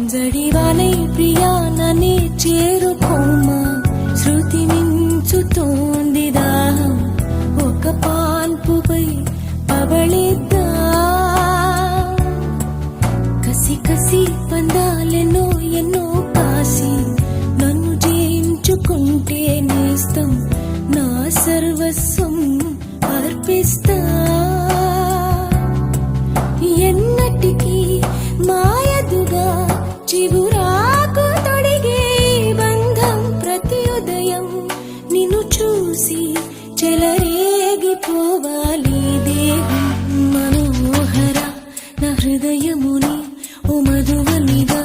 జడివాలై ప్రియా నన్నే చేరుకోమా శృతి మించుతోంది దాహం ఒక పాన్పుపై పవళిద్దా కసి కసి పందాలెన్నో ఎన్నో కాసి నన్ను జయించుకుంటే నేస్తం నా సర్వస్వం అర్పిస్తా ఎన్నటికీ మాయదుగా చివురాకు తొడిగే బంధం ప్రతి ఉదయం నిన్ను చూసి చెలరేగిపోవాలి దేవి మనోహర నా హృదయముని ఓ మధువనిగా